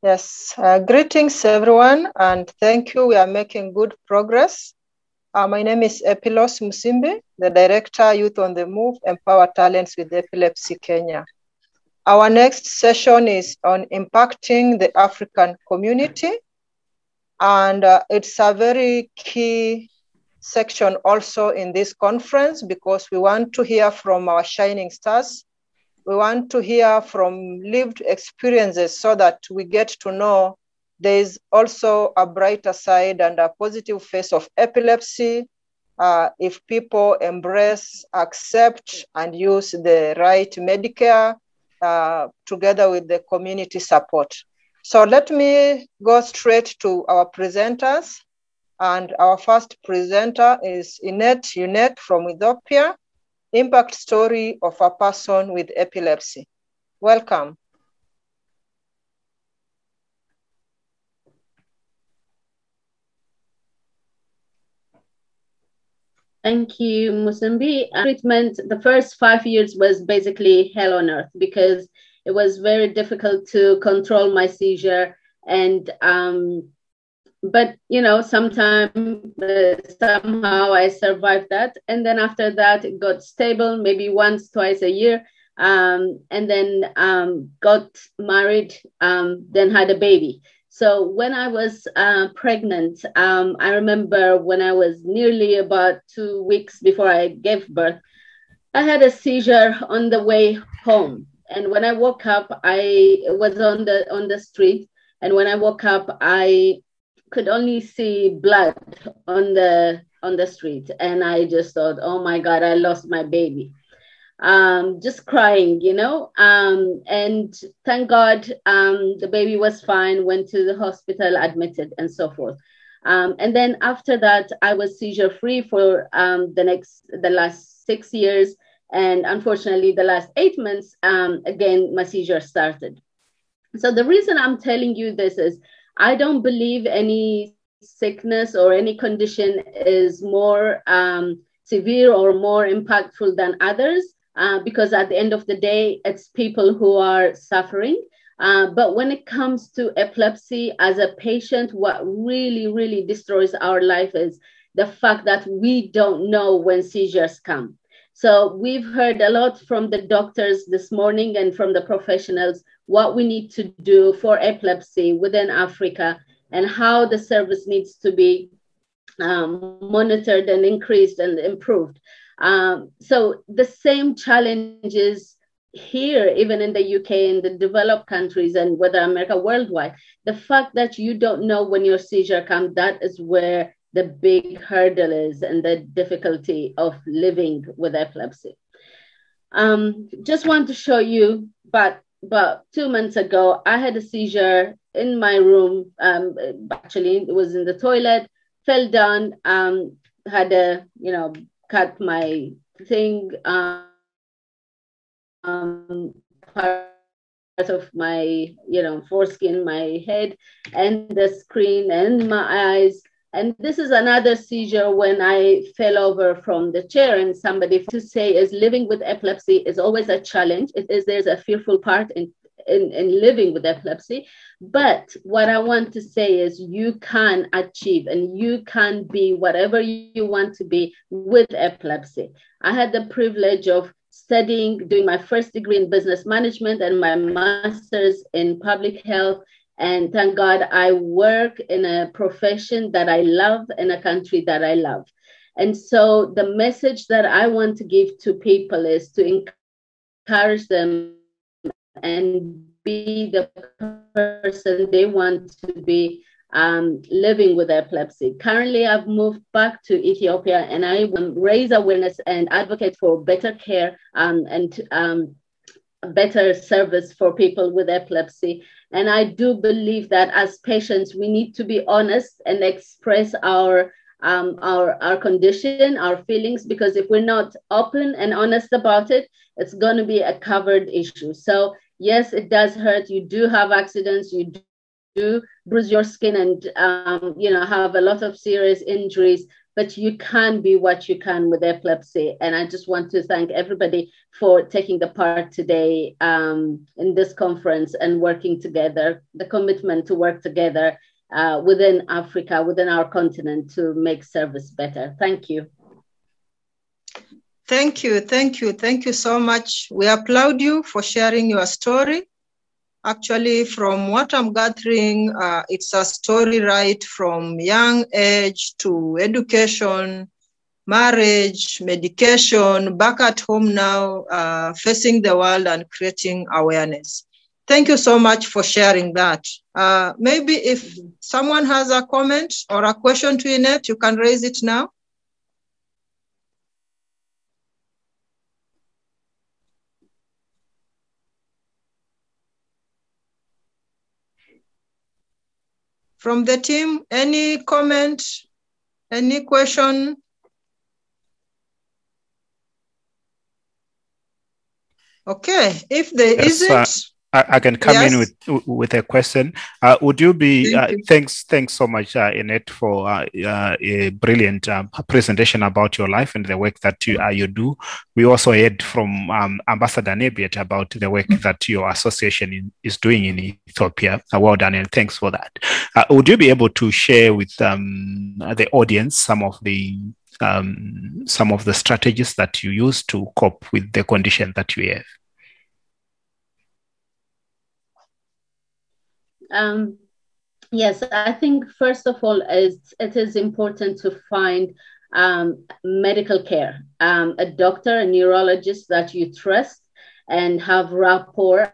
Yes, greetings everyone, and thank you. We are making good progress. My name is Epilos Musimbi, the Director, Youth on the Move, Empower Talents with Epilepsy Kenya. Our next session is on impacting the African community, and it's a very key section also in this conference because we want to hear from our shining stars. We want to hear from lived experiences so that we get to know there's also a brighter side and a positive face of epilepsy if people embrace, accept, and use the right Medicare together with the community support. So let me go straight to our presenters. And our first presenter is Yewnetu from Ethiopia. Impact story of a person with epilepsy. Welcome. Thank you, Musimbi. Treatment, the first 5 years was basically hell on earth because it was very difficult to control my seizure. And, but, you know, somehow I survived that. And then after that, it got stable, maybe once, twice a year. And then got married, then had a baby. So when I was pregnant, I remember when I was nearly about 2 weeks before I gave birth, I had a seizure on the way home. And when I woke up, I was on the street. And when I woke up, I could only see blood on the street. And I just thought, oh my God, I lost my baby. Just crying, you know, and thank God the baby was fine, went to the hospital, admitted, and so forth. And then after that, I was seizure free for the last 6 years. And unfortunately, the last 8 months, again, my seizure started. So the reason I'm telling you this is I don't believe any sickness or any condition is more severe or more impactful than others. Because at the end of the day, it's people who are suffering. But when it comes to epilepsy as a patient, what really, really destroys our life is the fact that we don't know when seizures come. So we've heard a lot from the doctors this morning and from the professionals what we need to do for epilepsy within Africa and how the service needs to be monitored and increased and improved. So the same challenges here, even in the UK, in the developed countries and whether America worldwide, the fact that you don't know when your seizure comes, that is where the big hurdle is and the difficulty of living with epilepsy. Just want to show you, but about 2 months ago, I had a seizure in my room. Actually, it was in the toilet, fell down, had a, cut my thing, part of my, foreskin, my head, and the screen, and my eyes. And this is another seizure when I fell over from the chair, and somebody to say is living with epilepsy is always a challenge. There's a fearful part in living with epilepsy. But what I want to say is you can achieve and you can be whatever you want to be with epilepsy. I had the privilege of studying, doing my first degree in business management and my master's in public health. And thank God I work in a profession that I love in a country that I love. And so the message that I want to give to people is to encourage them and be the person they want to be living with epilepsy. Currently, I've moved back to Ethiopia and I raise awareness and advocate for better care and better service for people with epilepsy. And I do believe that as patients, we need to be honest and express our condition, our feelings, because if we're not open and honest about it, it's going to be a covered issue. So yes, it does hurt. You do have accidents. You do bruise your skin and have a lot of serious injuries. but you can be what you can with epilepsy. And I just want to thank everybody for taking the part today in this conference and working together, the commitment to work together within Africa, within our continent, to make service better. Thank you. Thank you, thank you, thank you so much. We applaud you for sharing your story. Actually, from what I'm gathering, it's a story right from young age to education, marriage, medication, back at home now, facing the world and creating awareness. Thank you so much for sharing that. Maybe if someone has a comment or a question to Enat, you can raise it now. From the team, any comment, any question? Okay, if there isn't, I can come in with a question. Would you be thanks so much, Enat, for a brilliant presentation about your life and the work that you do. We also heard from Ambassador Nebiet about the work that your association is doing in Ethiopia. Well done, and thanks for that. Would you be able to share with the audience some of the strategies that you use to cope with the condition that you have? Yes, I think first of all, it is important to find medical care, a doctor, a neurologist that you trust and have rapport.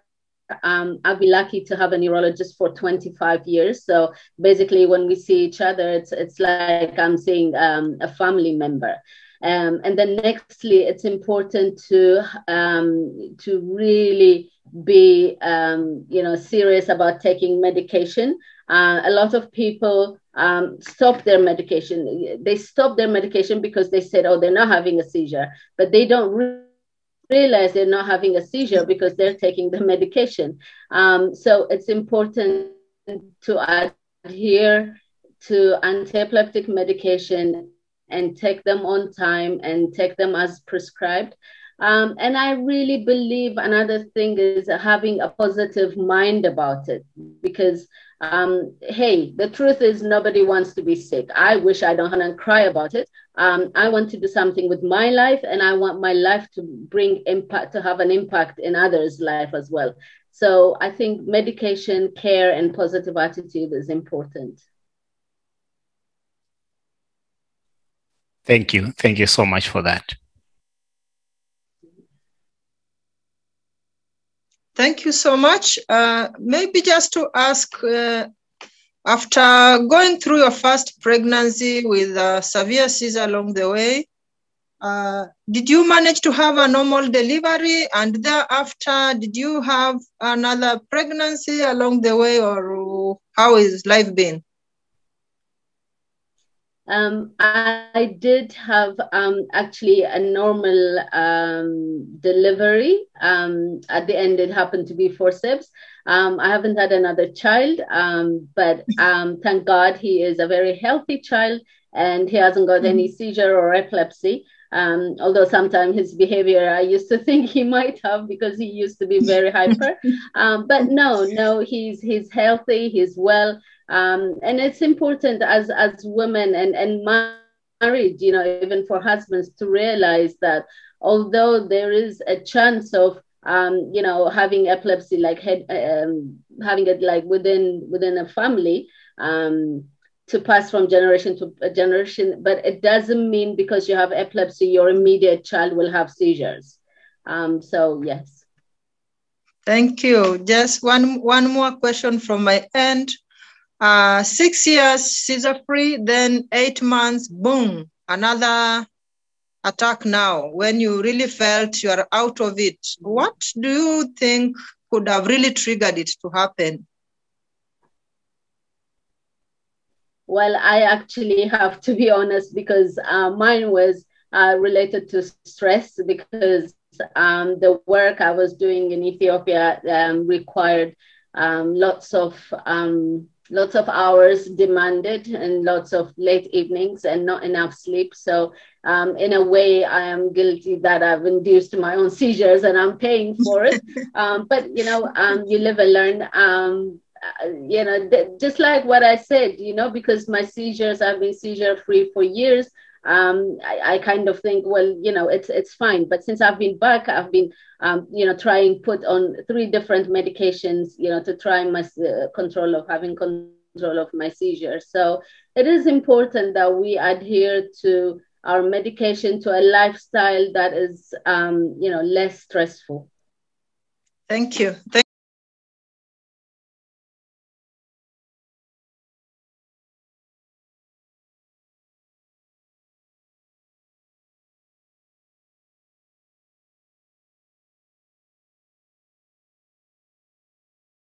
I've been lucky to have a neurologist for 25 years. So basically when we see each other, it's like I'm seeing a family member. And then nextly, it's important to really be serious about taking medication. A lot of people stop their medication. They stop their medication because they said, oh, they're not having a seizure, but they don't realize they're not having a seizure because they're taking the medication. So it's important to adhere to anti-epileptic medication and take them on time and take them as prescribed. And I really believe another thing is having a positive mind about it, because hey, the truth is nobody wants to be sick. I wish I don't have to cry about it. I want to do something with my life, and I want my life to bring impact, to have an impact in others' life as well. So I think medication, care, and positive attitude is important. Thank you. Thank you so much for that. Thank you so much. Maybe just to ask, after going through your first pregnancy with severe seizure along the way, did you manage to have a normal delivery? And thereafter, did you have another pregnancy along the way, or how is life been? I did have actually a normal delivery. At the end, it happened to be forceps. I haven't had another child, but thank God he is a very healthy child and he hasn't got any seizure or epilepsy. Although sometimes his behavior, I used to think he might have because he used to be very hyper. But no, he's healthy, he's well. And it's important as women and married, even for husbands, to realize that although there is a chance of, having epilepsy, like having it like within a family, to pass from generation to generation, but it doesn't mean because you have epilepsy, your immediate child will have seizures. So yes. Thank you. Just one more question from my end. 6 years seizure-free, then 8 months, boom, another attack now. When you really felt you are out of it, what do you think could have really triggered it to happen? Well, I actually have to be honest, because mine was related to stress, because the work I was doing in Ethiopia required lots of lots of hours demanded and lots of late evenings and not enough sleep. So in a way, I am guilty that I've induced my own seizures and I'm paying for it. But, you live and learn. Just like what I said, because my seizures, I've been seizure free for years. I kind of think, well, it's fine. But since I've been back, I've been, trying put on 3 different medications, to try my control of my seizures. So it is important that we adhere to our medication, to a lifestyle that is, less stressful. Thank you.